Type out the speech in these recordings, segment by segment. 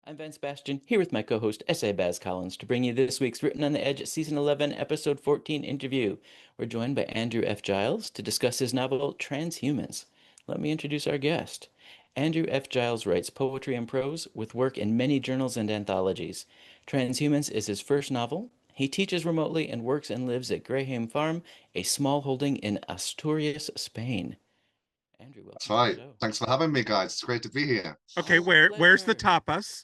I'm Van Sebastian, here with my co-host S.A. Baz Collins to bring you this week's Written on the Edge Season 11, Episode 14 interview. We're joined by Andrew F. Giles to discuss his novel Transhumance. Let me introduce our guest. Andrew F. Giles writes poetry and prose with work in many journals and anthologies. Transhumance is his first novel. He teaches remotely and works and lives at Greyhame Farm, a small holding in Asturias, Spain. Andrew, That's welcome to the right. show. Thanks for having me, guys. It's great to be here. Okay, Oh, where's the pleasure. tapas?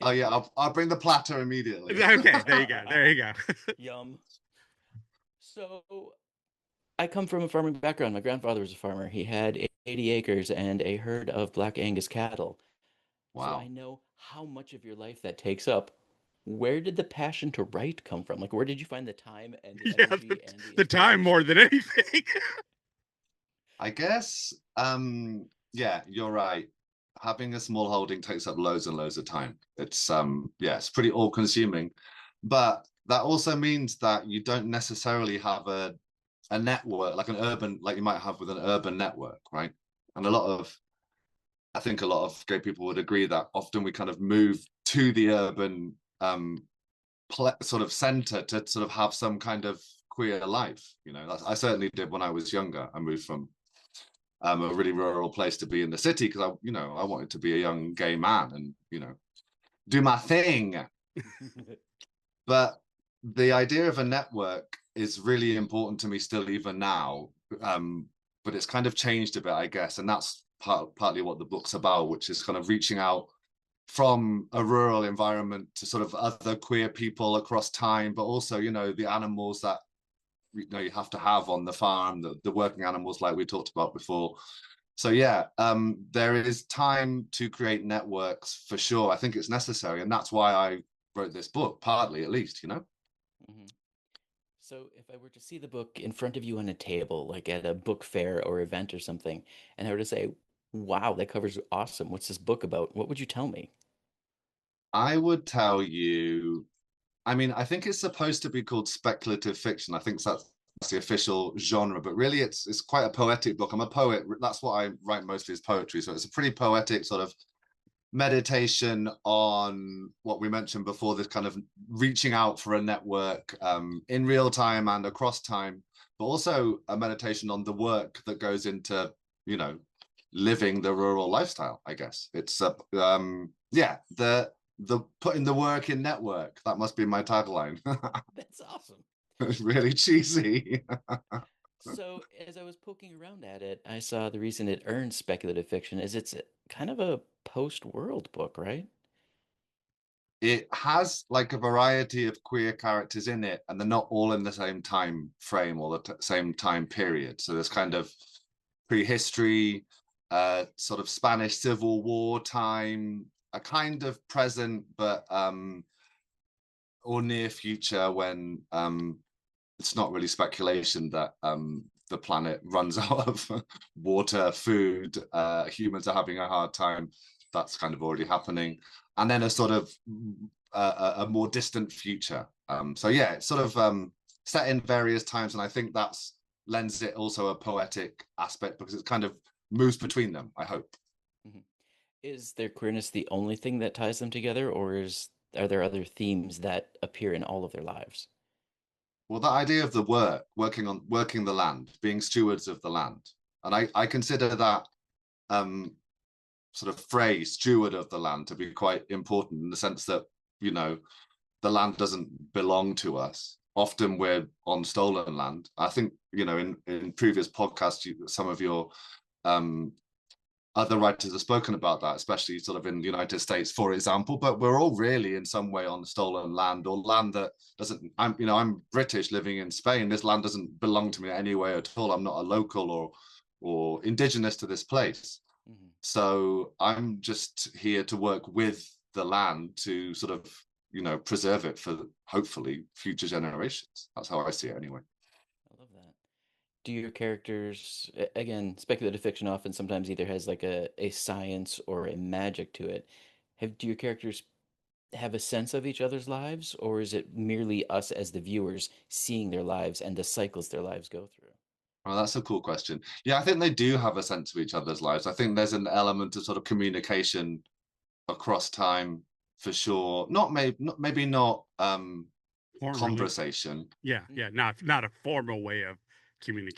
Oh yeah, I'll bring the platter immediately. Okay, there you go. There you go. Yum. So, I come from a farming background. My grandfather was a farmer. He had 80 acres and a herd of black Angus cattle. So I Wow. know how much of your life that takes up. Where did the passion to write come from? Like, where did you find the time and the Yeah, energy and the the time more inspiration? than anything. I guess yeah, you're right. Having a small holding takes up loads and loads of time. It's yeah, it's pretty all consuming. But that also means that you don't necessarily have a network like an urban like you might have with an urban network, right? And I think a lot of gay people would agree that often we kind of move to the urban sort of center to sort of have some kind of queer life. You know, I certainly did when I was younger. I moved from a really rural place to be in the city because I wanted to be a young gay man and do my thing. But the idea of a network is really important to me still even now. But it's kind of changed a bit, I guess, and that's partly what the book's about, which is kind of reaching out from a rural environment to sort of other queer people across time, but also, the animals that you have to have on the farm, the working animals like we talked about before. So yeah, there is time to create networks for sure. I think it's necessary, and that's why I wrote this book, partly at least. Mhm. So if I were to see the book in front of you on a table, like at a book fair or event or something, and I were to say, wow, that cover's awesome. What's this book about? What would you tell me? I would tell you, I mean, I think it's supposed to be called speculative fiction. I think that's the official genre, but really it's quite a poetic book. I'm a poet. That's what I write mostly is poetry. So it's a pretty poetic sort of meditation on what we mentioned before, this kind of reaching out for a network in real time and across time, but also a meditation on the work that goes into, you know, living the rural lifestyle, I guess. It's yeah, the putting the work in network. That must be my tagline. That's awesome. It's really cheesy. So, as I was poking around at it, I saw the reason it earned speculative fiction is it's kind of a post-world book, right? It has like a variety of queer characters in it, and they're not all in the same time frame or the same time period. So there's kind of prehistory, sort of Spanish Civil War time, a kind of present, but or near future when it's not really speculation that the planet runs out of water, food, humans are having a hard time. That's kind of already happening. And then a sort of a more distant future. So yeah, it's sort of set in various times, and I think that's lends it also a poetic aspect because it kind of moves between them, I hope. Mhm. Is their queerness the only thing that ties them together, or are there other themes that appear in all of their lives? Well, that idea of the working the land, being stewards of the land, and I consider that um, sort of phrase, steward of the land, to be quite important in the sense that you know the land doesn't belong to us. Often we're on stolen land. I think in previous podcasts, some of your um, other writers have spoken about that, especially sort of in the United States, for example. But we're all really in some way on stolen land or land that doesn't. I'm British living in Spain. This land doesn't belong to me anyway at all. I'm not a local or indigenous to this place. Hmm. So I'm just here to work with the land to sort of preserve it for hopefully future generations. That's how I see it anyway. I love that. Do your characters, again, speculative fiction often sometimes either has like a science or a magic to it. Do your characters have a sense of each other's lives, or is it merely us as the viewers seeing their lives and the cycles their lives go through? Oh, that's a cool question. Yeah, I think they do have a sense of each other's lives. I think there's an element of sort of communication across time for sure. Maybe not Formally, conversation. yeah, Mm. yeah, not a formal way of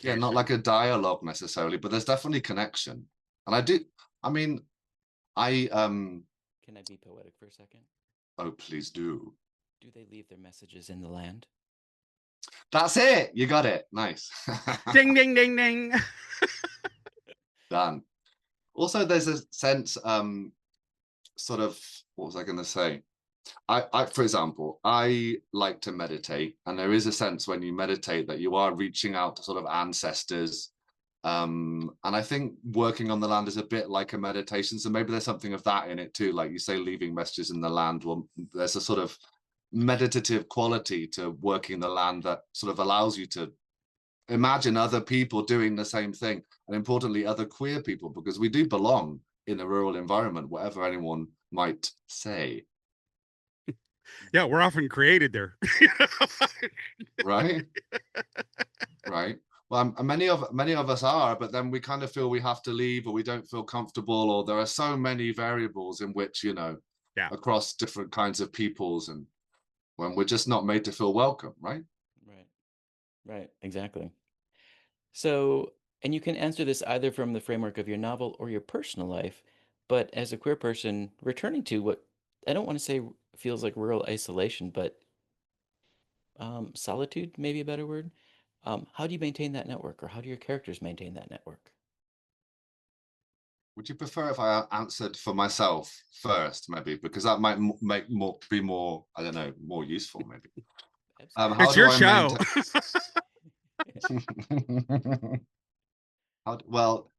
Yeah, not like communication. a dialogue necessarily, but there's definitely connection. And I do, I mean, I Can I be poetic for a second? oh please do. Do they leave their messages in the land? That's it. You got it. Nice. Ding, ding, ding, ding. Done. Also, there's a sense, sort of, what was I going to say? For example, I like to meditate, and there is a sense when you meditate that you are reaching out to sort of ancestors. And I think working on the land is a bit like a meditation. So maybe there's something of that in it too. Like you say, leaving messages in the land. Well, there's a sort of meditative quality to working the land that sort of allows you to imagine other people doing the same thing, and importantly, other queer people, because we do belong in a rural environment, whatever anyone might say, Yeah, we're often created there. right? Right. Well, many of us are, but then we kind of feel we have to leave, or we don't feel comfortable, or there are so many variables in which, Yeah. across different kinds of peoples, and when we're just not made to feel welcome, right? Right. Right. Exactly. So, and you can answer this either from the framework of your novel or your personal life, but as a queer person, returning to what I don't want to say feels like rural isolation, but solitude, maybe a better word. How do you maintain that network, or how do your characters maintain that network? Would you prefer if I answered for myself first, maybe, because that might be more, I don't know, more useful, maybe. Absolutely. How It's do your I show. maintain? Well,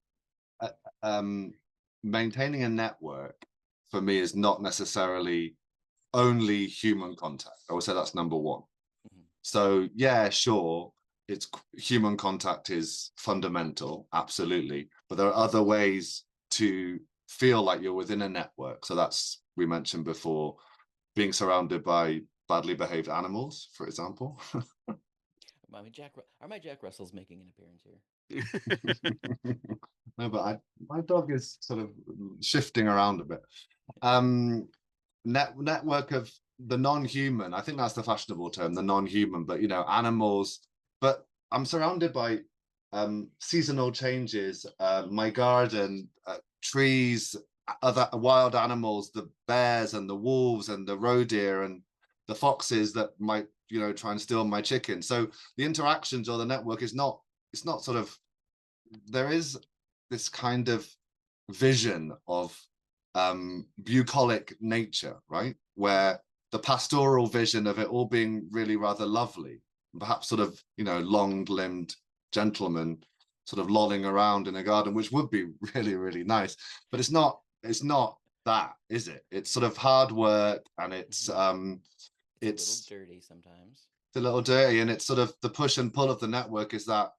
uh, maintaining a network for me is not necessarily only human contact. I would say that's number one. Mhm. So yeah, sure, it's human contact is fundamental, absolutely. But there are other ways to feel like you're within a network. So that's we mentioned before, being surrounded by badly behaved animals, for example. I mean, are my Jack Russells making an appearance here? No, but my dog is sort of shifting around a bit. Um, network of the non-human. I think that's the fashionable term, the non-human. But animals. But I'm surrounded by seasonal changes. My garden, trees, other wild animals, the bears and the wolves and the roe deer and the foxes that might try and steal my chicken. So the interactions or the network is not. It's not sort of there is this kind of vision of bucolic nature, right? Where the pastoral vision of it all being really rather lovely, perhaps sort of, long-limbed gentlemen sort of lolling around in a garden, which would be really, really nice. But it's not that, is it? It's sort of hard work, and it's Mhm. It's a little it's dirty sometimes. a little dirty, and it's sort of the push and pull of the network is that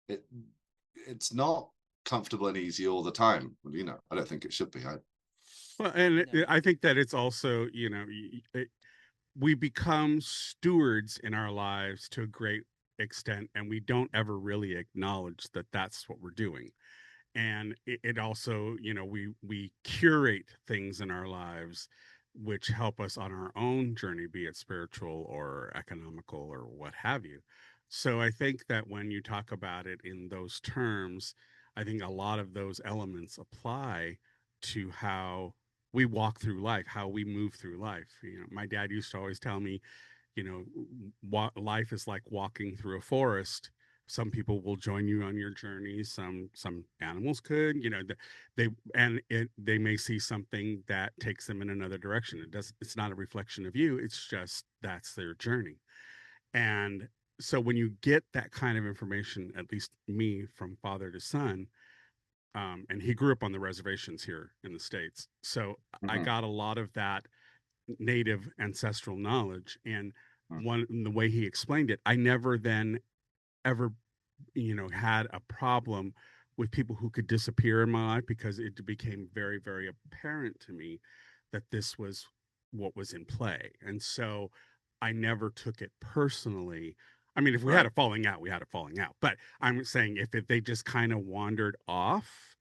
it it's not comfortable and easy all the time. I don't think it should be. Well, and No. I think that it's also, we become stewards in our lives to a great extent, and we don't ever really acknowledge that that's what we're doing. And it also, we curate things in our lives which help us on our own journey, be it spiritual or economical or what have you. So I think that when you talk about it in those terms, I think a lot of those elements apply to how we walk through life, how we move through life. My dad used to always tell me, life is like walking through a forest. Some people will join you on your journey. Some animals could, they may see something that takes them in another direction. It's not a reflection of you. It's just that's their journey. And so when you get that kind of information, at least me, from father to son, and he grew up on the reservations here in the States. So I Mhm. got a lot of that native ancestral knowledge. And the way he explained it, I never then ever, had a problem with people who could disappear in my life, because it became very, very apparent to me that this was what was in play. And so I never took it personally. I mean, if we had Right. a falling out, we had a falling out. But I'm saying if they just kind of wandered off,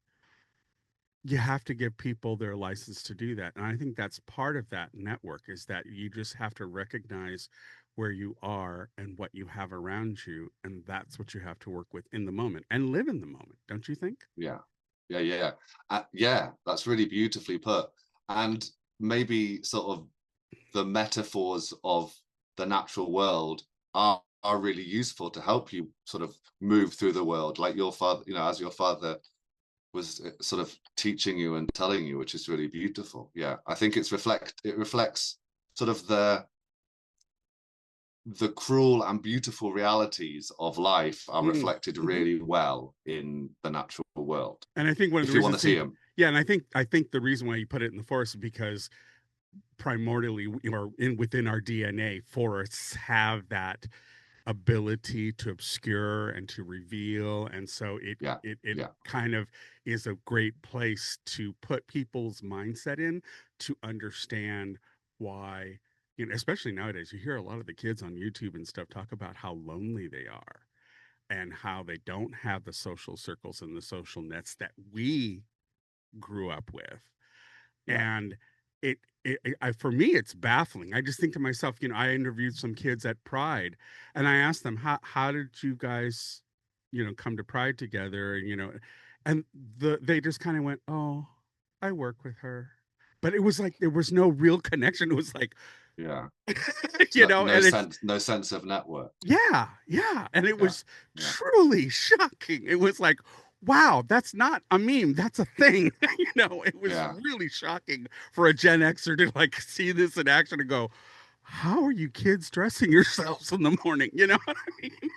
you have to give people their license to do that. And I think that's part of that network, is that you just have to recognize where you are and what you have around you. And that's what you have to work with in the moment and live in the moment. Don't you think? Yeah, yeah, that's really beautifully put. And maybe sort of the metaphors of the natural world are really useful to help you sort of move through the world, like your father, as your father was sort of teaching you and telling you, which is really beautiful. Yeah, I think it reflects sort of the cruel and beautiful realities of life are reflected really well in the natural world. And I think one of if the you want reasons to see them. yeah, and I think the reason why you put it in the forest is because primordially, or within our DNA, forests have that ability to obscure and to reveal, and so it kind of is a great place to put people's mindset in, to understand why, especially nowadays, you hear a lot of the kids on YouTube and stuff talk about how lonely they are and how they don't have the social circles and the social nets that we grew up with. And for me, it's baffling. I just think to myself, I interviewed some kids at Pride, and I asked them, how did you guys, come to Pride together? And they just kind of went, oh, I work with her. But it was like there was no real connection. It was like, yeah, no and it's no sense of network. Yeah, and it was truly shocking. It was like, wow, that's not a meme, that's a thing. It was really shocking for a Gen Xer to like see this in action and go, how are you kids dressing yourselves in the morning? You know what I mean?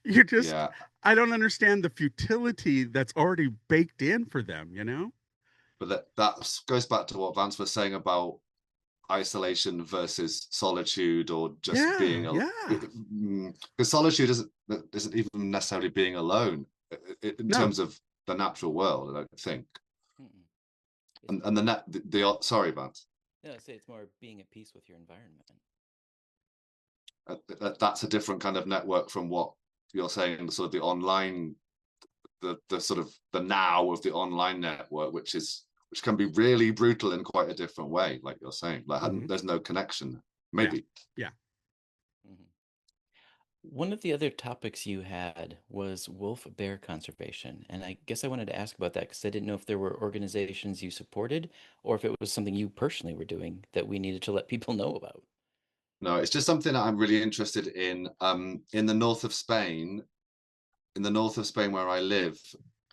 You just, I don't understand the futility that's already baked in for them, But that goes back to what Vance was saying about isolation versus solitude, or just being alone. Because solitude isn't even necessarily being alone in terms of the natural world, I don't think. And the sorry, Vance. Yeah, I say it's more being at peace with your environment. That's a different kind of network from what you're saying, sort of the online, the sort of the now of the online network, which can be really brutal in quite a different way, like you're saying. Like there's no connection, maybe. Yeah. One of the other topics you had was wolf bear conservation, and I guess I wanted to ask about that because I didn't know if there were organizations you supported or if it was something you personally were doing that we needed to let people know about. No, it's just something that I'm really interested in. In the north of Spain, where I live,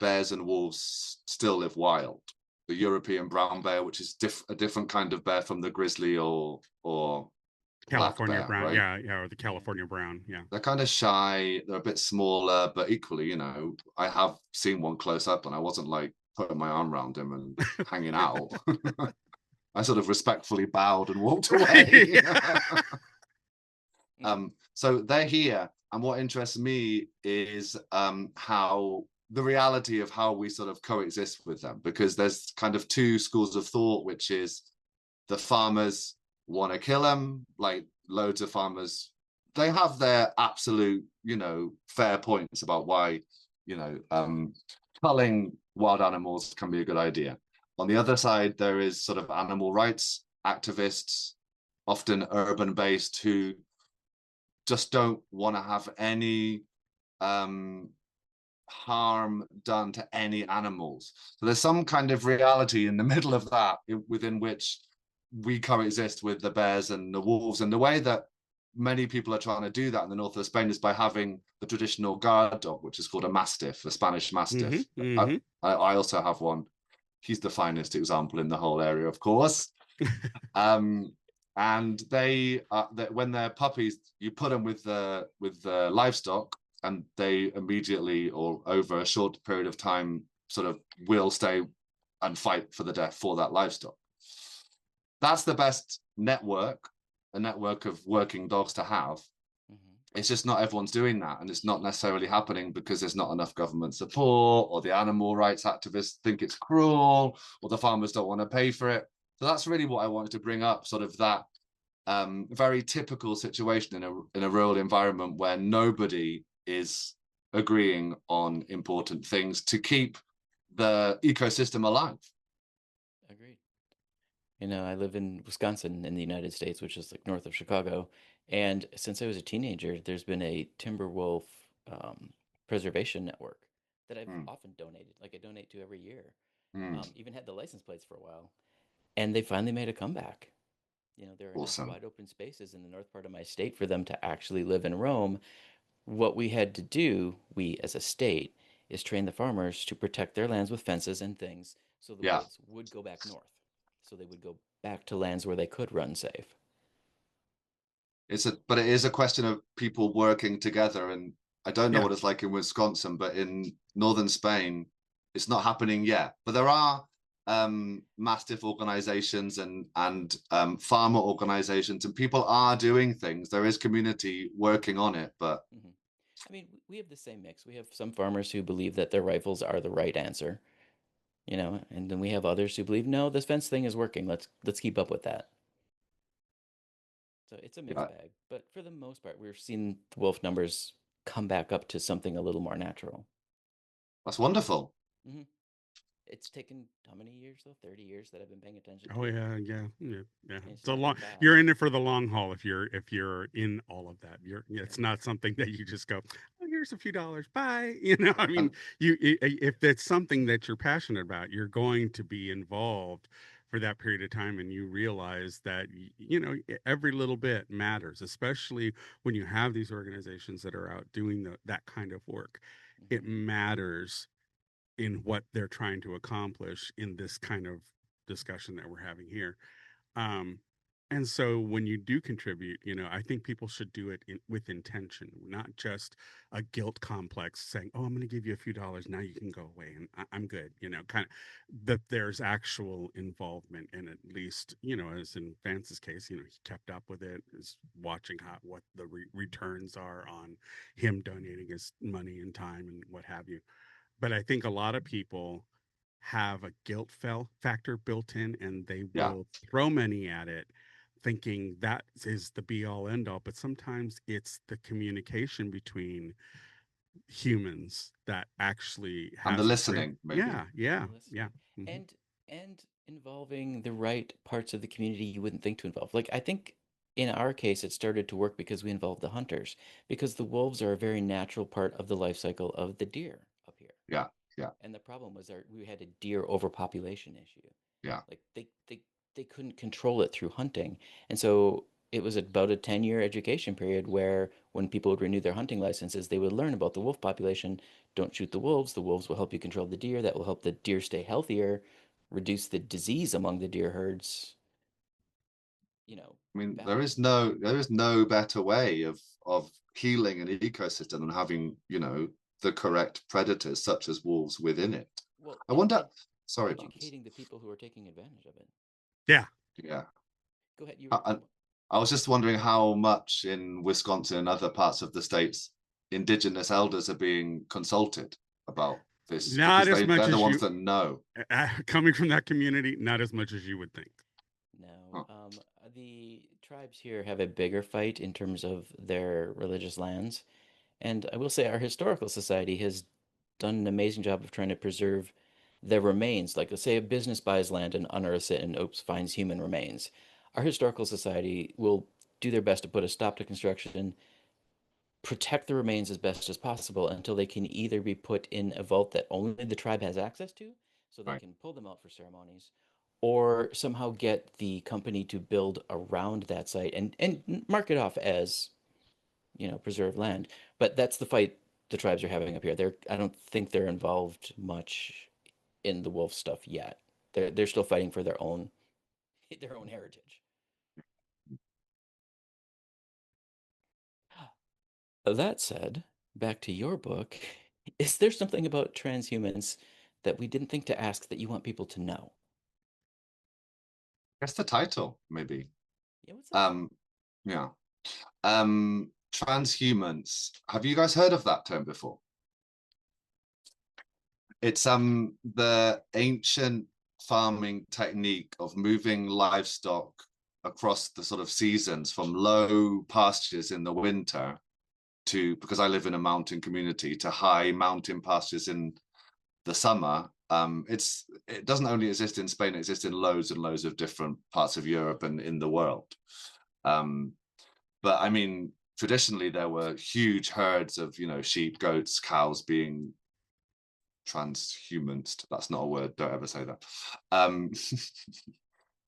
bears and wolves still live wild. The European brown bear, which is a different kind of bear from the grizzly or California black bear, brown, right? or the California brown, They're kind of shy. They're a bit smaller, but equally, I have seen one close up, and I wasn't like putting my arm around him and hanging out. I sort of respectfully bowed and walked away. So they're here, and what interests me is how the reality of how we sort of coexist with them, because there's kind of two schools of thought, which is the farmers want to kill them, like loads of farmers. They have their absolute, fair points about why, culling wild animals can be a good idea. On the other side, there is sort of animal rights activists, often urban-based, who just don't want to have any harm done to any animals. So there's some kind of reality in the middle of that, within which we coexist with the bears and the wolves. And the way that many people are trying to do that in the north of Spain is by having the traditional guard dog, which is called a mastiff, a Spanish mastiff. I also have one. He's the finest example in the whole area, of course. And they when they're puppies, you put them with the livestock, and they immediately, or over a short period of time, sort of will stay and fight for the death for that livestock. That's the best network, a network of working dogs to have. It's just not everyone's doing that, and it's not necessarily happening because there's not enough government support, or the animal rights activists think it's cruel, or the farmers don't want to pay for it. So that's really what I wanted to bring up, sort of that very typical situation in a rural environment where nobody is agreeing on important things to keep the ecosystem alive. Agreed. You know, I live in Wisconsin in the United States, which is like north of Chicago. And since I was a teenager, there's been a timber wolf um, preservation network that I've Mm, often donated. Like I donate to every year. mm, Even had the license plates for a while. And they finally made a comeback. You know, there are enough awesome. wide open spaces in the north part of my state for them to actually live and roam. What we had to do, we as a state, is train the farmers to protect their lands with fences and things so the Yeah. wolves would go back north. So they would go back to lands where they could run safe. But it is a question of people working together. And I don't know Yeah. what it's like in Wisconsin, but in northern Spain, it's not happening yet. But there are mastiff organizations and farmer organizations, and people are doing things. There is community working on it, but Hmm. I mean, we have the same mix. We have some farmers who believe that their rifles are the right answer, you know, and then we have others who believe, no, this fence thing is working. Let's keep up with that. So it's a mixed yeah, bag, but for the most part, we're seeing the wolf numbers come back up to something a little more natural. that's wonderful. Hmm. It's taken how many years though? 30 years that I've been paying attention Oh to it. yeah, yeah, yeah, yeah. And it's It's a not long. been fast. You're in it for the long haul if you're in all of that. Yeah. It's not something that you just go, oh, here's a few dollars, bye. You know, I mean, And if it's something that you're passionate about, you're going to be involved for that period of time, and you realize that every little bit matters, especially when you have these organizations that are out doing that kind of work. It Hmm. matters in what they're trying to accomplish in this kind of discussion that we're having here. Um, and so when you do contribute, I think people should do it with intention, not just a guilt complex saying, "Oh, I'm going to give you a few dollars. Now you can go away and I'm good." Kind of that there's actual involvement, and at least, as in Vance's case, he kept up with it, is watching what the returns are on him donating his money and time and what have you. But I think a lot of people have a guilt factor built in, and they yeah, will throw money at it thinking that is the be all end all. But sometimes it's the communication between humans that actually and the has a great, listening, maybe. yeah, yeah, The yeah. listening Hmm. and involving the right parts of the community you wouldn't think to involve. Like I think in our case it started to work because we involved the hunters because the wolves are a very natural part of the life cycle of the deer up here. Yeah, yeah, And the problem was we had a deer overpopulation issue. yeah. Like they couldn't control it through hunting. And so it was about a 10-year education period where when people would renew their hunting licenses, they would learn about the wolf population. Don't shoot the wolves. The wolves will help you control the deer. That will help the deer stay healthier, reduce the disease among the deer herds, you know, I mean, balance. there is no better way of healing an ecosystem than having, the correct predators such as wolves within it. Well, I and wonder, sorry, Vance. educating the people who are taking advantage of it. Yeah. Yeah. Go ahead. You were I, talking about. I was just wondering how much in Wisconsin and other parts of the states indigenous elders are being consulted about this Not because as they're much the as ones you, that know. coming from that community, not as much as you would think. No, Huh. the tribes here have a bigger fight in terms of their religious lands. And I will say our historical society has done an amazing job of trying to preserve their remains. Like, let's say a business buys land and unearths it and oops, finds human remains. Our historical society will do their best to put a stop to construction, protect the remains as best as possible until they can either be put in a vault that only the tribe has access to, so they Right. can pull them out for ceremonies, or somehow get the company to build around that site and mark it off as, preserved land. But that's the fight the tribes are having up here. I don't think they're involved much in the wolf stuff yet. They're still fighting for their own heritage. That said, back to your book, is there something about transhumans that we didn't think to ask that you want people to know? That's the title, maybe. Yeah, what's that? Um, yeah. Transhumance. Have you guys heard of that term before? It's the ancient farming technique of moving livestock across the sort of seasons from low pastures in the winter to, because I live in a mountain community, to high mountain pastures in the summer, it doesn't only exist in Spain, it exists in loads and loads of different parts of Europe and in the world. But I mean, traditionally there were huge herds of, you know, sheep, goats, cows being transhumanced. That's not a word, don't ever say that.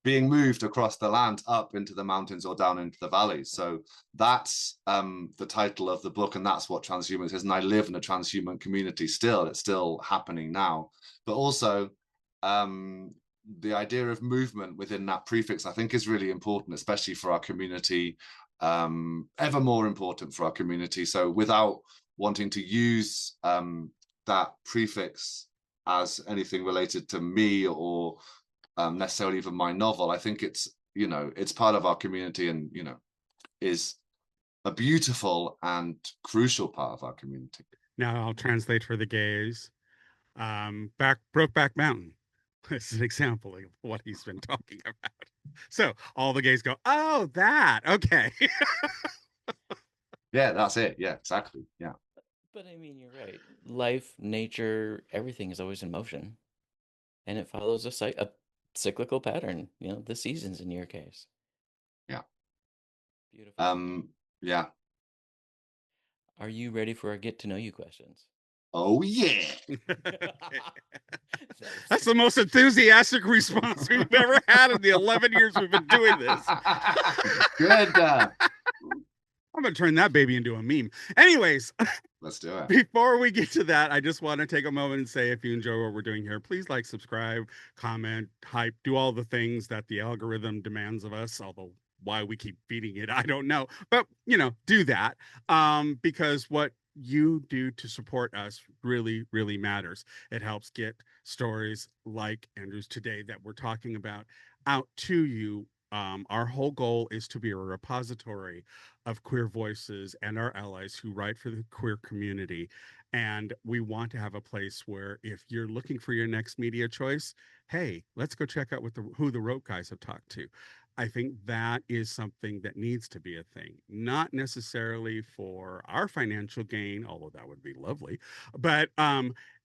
Being moved across the land up into the mountains or down into the valleys. So that's the title of the book, and that's what transhumance is. And I live in a transhuman community still. It's still happening now. But also the idea of movement within that prefix, I think, is really important, especially for our community, ever more important for our community. So without wanting to use that prefix as anything related to me or necessarily even my novel, I think it's, you know, it's part of our community and, you know, is a beautiful and crucial part of our community. Now I'll translate for the gays. Brokeback Mountain is an example of what he's been talking about. So all the gays go, oh, that, okay. Yeah, that's it. Yeah, exactly. Yeah. But I mean, you're right. Life, nature, everything is always in motion, and it follows a cyclical pattern. You know, the seasons in your case. Yeah. Beautiful. Yeah. Are you ready for our get to know you questions? Oh yeah. That's the most enthusiastic response we've ever had in the 11 years we've been doing this. Good. I'm going to turn that baby into a meme. Anyways, let's do it. Before we get to that, I just want to take a moment and say, if you enjoy what we're doing here, please like, subscribe, comment, hype, do all the things that the algorithm demands of us. Although why we keep feeding it, I don't know. But, you know, do that because what you do to support us really, really matters. It helps get stories like Andrew's today that we're talking about out to you. Our whole goal is to be a repository of queer voices and our allies who write for the queer community. And we want to have a place where if you're looking for your next media choice, hey, let's go check out who the Rope guys have talked to. I think that is something that needs to be a thing, not necessarily for our financial gain, although that would be lovely, but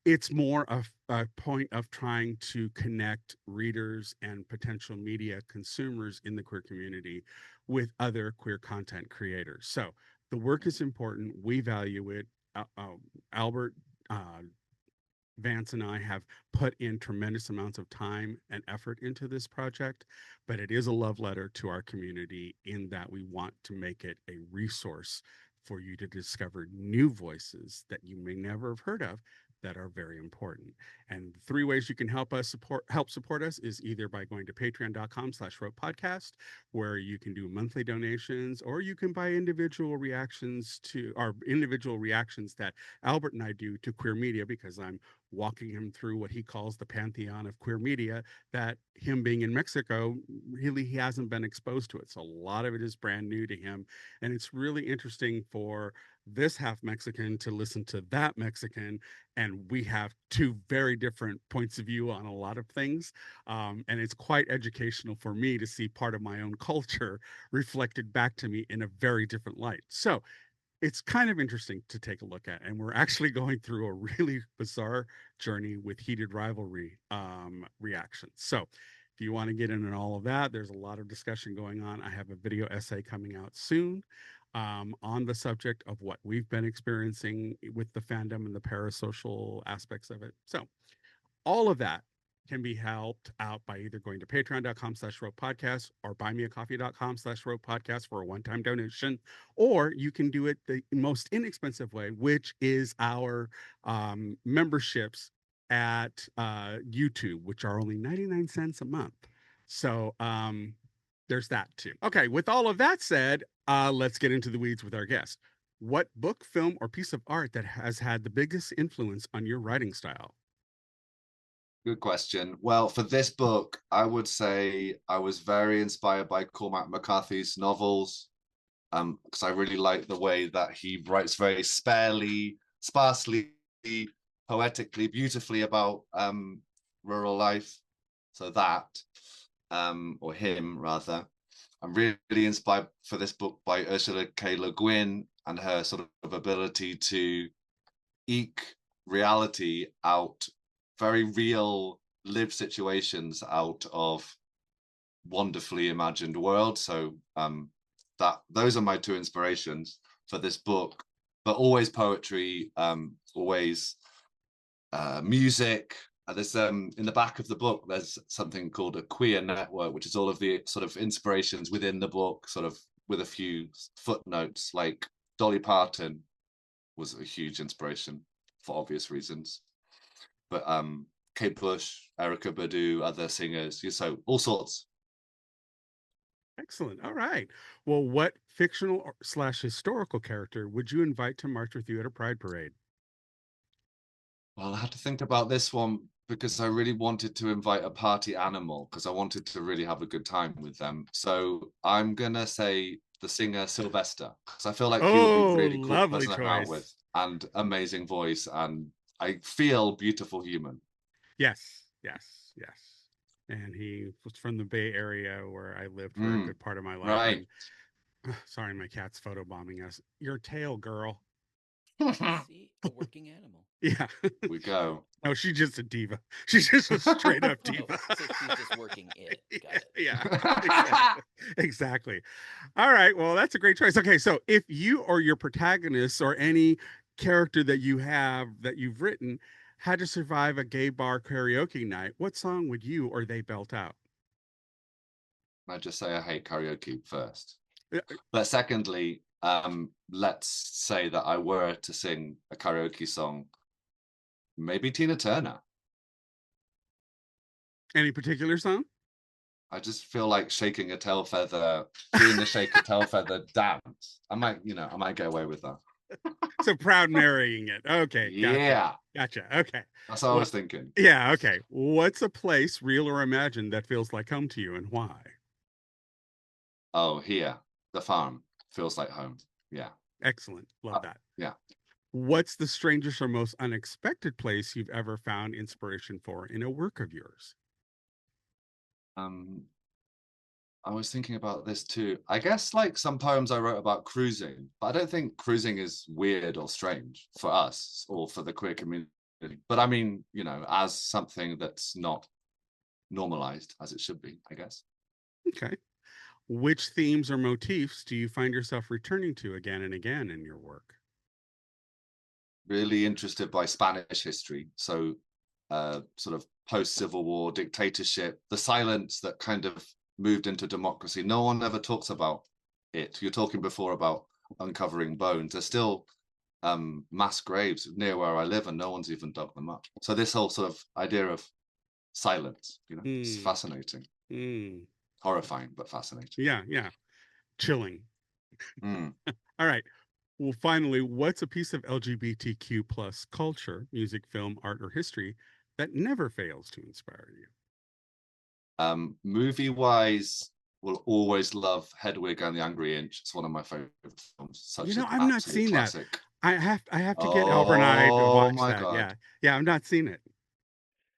it's more of a point of trying to connect readers and potential media consumers in the queer community with other queer content creators. So the work is important. We value it. Albert Vance and I have put in tremendous amounts of time and effort into this project, but it is a love letter to our community in that we want to make it a resource for you to discover new voices that you may never have heard of that are very important. And the three ways you can help support us is either by going to patreon.com/ropepodcast, where you can do monthly donations, or you can buy individual reactions that Albert and I do to queer media, because I'm walking him through what he calls the pantheon of queer media that him being in Mexico, really he hasn't been exposed to it. So a lot of it is brand new to him. And it's really interesting for this half Mexican to listen to that Mexican. And we have two very different points of view on a lot of things. And it's quite educational for me to see part of my own culture reflected back to me in a very different light. So it's kind of interesting to take a look at. And we're actually going through a really bizarre journey with heated rivalry reactions. So if you want to get into all of that, there's a lot of discussion going on. I have a video essay coming out soon on the subject of what we've been experiencing with the fandom and the parasocial aspects of it. So all of that can be helped out by either going to patreon.com/ropepodcast or buymeacoffee.com/ropepodcast for a one-time donation, or you can do it the most inexpensive way, which is our memberships at YouTube, which are only 99 cents a month. So there's that too. Okay, with all of that said, let's get into the weeds with our guest. What book, film, or piece of art that has had the biggest influence on your writing style? Good question. Well, for this book, I would say I was very inspired by Cormac McCarthy's novels, because I really like the way that he writes very sparsely, poetically, beautifully about rural life. So that, or him rather. I'm really inspired for this book by Ursula K. Le Guin and her sort of ability to eke reality out very real lived situations out of wonderfully imagined world. So those are my two inspirations for this book, but always poetry, always music. There's in the back of the book, there's something called a queer network, which is all of the sort of inspirations within the book, sort of with a few footnotes. Like Dolly Parton was a huge inspiration for obvious reasons, but Kate Bush, Erykah Badu, other singers, so all sorts. Excellent. All right. Well, what fictional / historical character would you invite to march with you at a pride parade? Well, I had to think about this one because I really wanted to invite a party animal because I wanted to really have a good time with them. So I'm gonna say the singer Sylvester because I feel like he would be Oh, really cool lovely person to hang out with, choice. and amazing voice, and I feel beautiful human. Yes, yes, yes. And he was from the Bay Area where I lived for a good part of my life. Right. And sorry, my cat's photobombing us. Your tail, girl. See, a working animal. Yeah. We go. No, she's just a diva. She's just a straight up Oh, diva. so she's just working it. Got it. Yeah, exactly. All right. Well, that's a great choice. Okay, so if you or your protagonists or any character that you have that you've written had to survive a gay bar karaoke night, what song would you or they belt out? I just say I hate karaoke first. Yeah. But secondly, let's say that I were to sing a karaoke song, maybe Tina Turner. Any particular song? I just feel like shaking a tail feather, doing the shake a tail feather dance. I might get away with that. So proud marrying it. Okay, Yeah. Gotcha. Okay. That's what I was thinking. Yeah, okay. What's a place, real or imagined, that feels like home to you and why? Oh, here. The farm feels like home. Yeah. Excellent. Love that. Yeah. What's the strangest or most unexpected place you've ever found inspiration for in a work of yours? I was thinking about this too. I guess like some poems I wrote about cruising, but I don't think cruising is weird or strange for us or for the queer community. But I mean, as something that's not normalized as it should be, I guess. Okay. Which themes or motifs do you find yourself returning to again and again in your work? Really interested by Spanish history. So sort of post-Civil War dictatorship, the silence that kind of moved into democracy. No one ever talks about it. You're talking before about uncovering bones. There's still mass graves near where I live and no one's even dug them up. So this whole sort of idea of silence, it's fascinating. Horrifying, but fascinating. Yeah. Chilling. All right. Well, finally, what's a piece of LGBTQ plus culture, music, film, art, or history that never fails to inspire you? Movie-wise, will always love Hedwig and the Angry Inch. It's one of my favorite films. Such an I've not absolute seen classic. that. I have to get Albert and I to watch my that. God. Yeah, I've not seen it.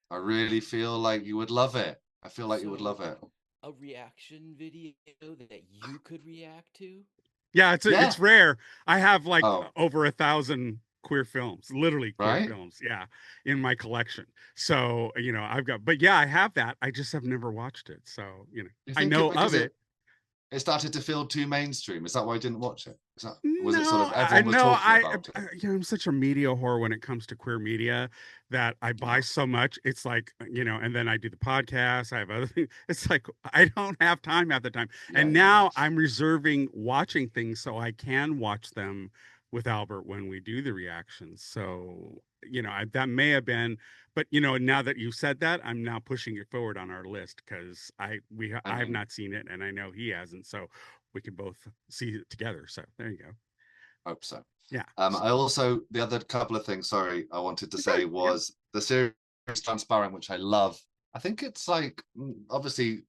I really feel like you would love it. I feel like you would love it. A reaction video that you could react to? Yeah, it's rare. I have like over 1,000 queer films, literally queer films, in my collection. So, I've got, but yeah, I have that. I just have never watched it. So, I know of it. It started to feel too mainstream. Is that why I didn't watch it? Was it sort of everyone was talking about it? I'm such a media whore when it comes to queer media that I buy so much. It's like, and then I do the podcast. I have other things. It's like, I don't have time at the time. And now I'm reserving watching things so I can watch them with Albert when we do the reactions. So, that may have been, but now that you said that, I'm now pushing it forward on our list because I have not seen it and I know he hasn't. So we can both see it together. So there you go. Hope so. Yeah. I also, the other couple of things, sorry, I wanted to say was the series Transparent, which I love. I think it's like, obviously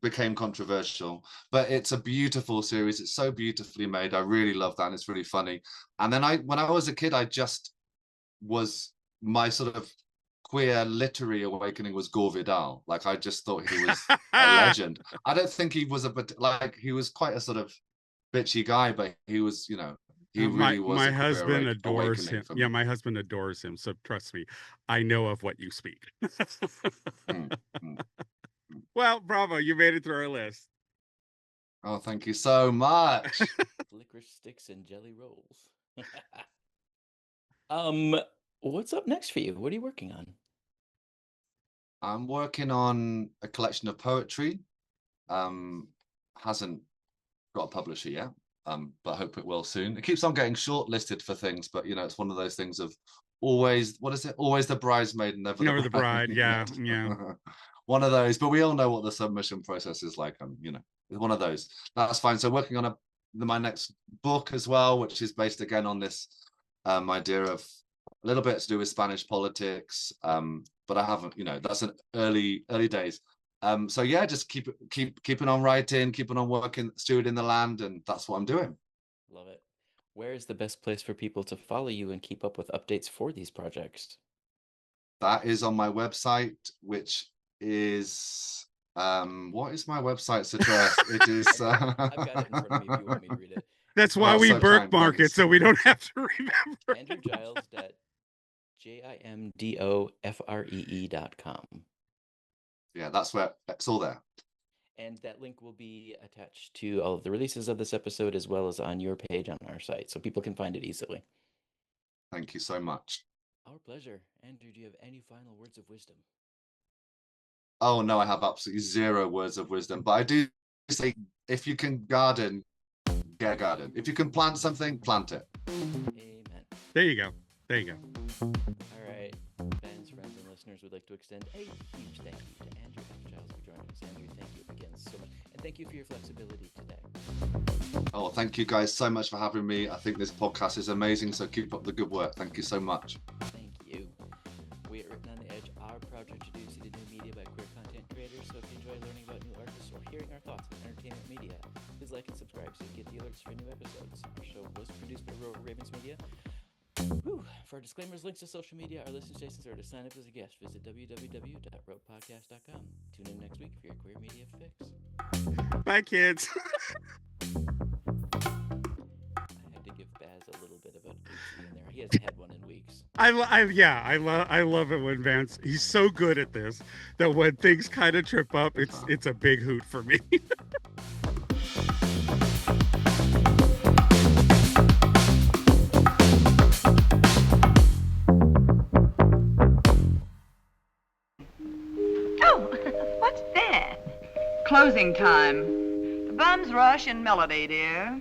became controversial, but it's a beautiful series. It's so beautifully made. I really love that. And it's really funny. And then when I was a kid, I just my sort of queer literary awakening was Gore Vidal. Like, I just thought he was a legend. I don't think he was he was quite a sort of bitchy guy, but he was, he really was my a queer husband adores awakening him. for Yeah, me. my husband adores him. So trust me, I know of what you speak. Mm, mm. Well, bravo, you made it through our list. Oh, thank you so much. Licorice sticks and jelly rolls. What's up next for you? What are you working on? I'm working on a collection of poetry. Hasn't got a publisher yet, but I hope it will soon. It keeps on getting shortlisted for things, but you know, it's one of those things of always, what is it? Always the bridesmaid, never Never the the bride. bride. Yeah, yeah. One of those, but we all know what the submission process is like. You know, it's one of those. That's fine. So working on my next book as well, which is based again on this idea of a little bit to do with Spanish politics. But I haven't, you know, that's an early days. So yeah, just keeping on writing, keeping on working, stewarding the land, and that's what I'm doing. Love it. Where is the best place for people to follow you and keep up with updates for these projects? That is on my website, which is what is my website's address? It is I've got it in front of me if you want me to read it. That's why we so kind, birthmark it, thanks. so we don't have to remember. AndrewGiles.JIMDOFREE.com. Yeah, that's where it's all there. And that link will be attached to all of the releases of this episode as well as on your page on our site, so people can find it easily. Thank you so much. Our pleasure. Andrew, do you have any final words of wisdom? Oh no, I have absolutely zero words of wisdom, but I do say if you can garden, get a garden. If you can plant something, plant it. Amen. There you go. There you go. All right, fans, friends, and listeners, we'd like to extend a huge thank you to Andrew F. Giles for joining us. Andrew, thank you again so much, and thank you for your flexibility today. Oh, thank you guys so much for having me. I think this podcast is amazing, so keep up the good work. Thank you so much. Thank you. We at Written on the Edge are proud to introduce you to new media by queer content creators, so if you enjoy learning about new artists or hearing our thoughts on entertainment media, please like and subscribe so you get the alerts for new episodes. Our show was produced by Ravens Media. Whew. For disclaimers, links to social media, our listening stations, or to sign up as a guest, visit www.ropepodcast.com. Tune in next week for your queer media fix. Bye, kids. I had to give Baz a little bit of a oopsie in there. He hasn't had one in weeks. I love it when Vance, he's so good at this that when things kind of trip up, it's a big hoot for me. Closing time. The bums rush in melody, dear.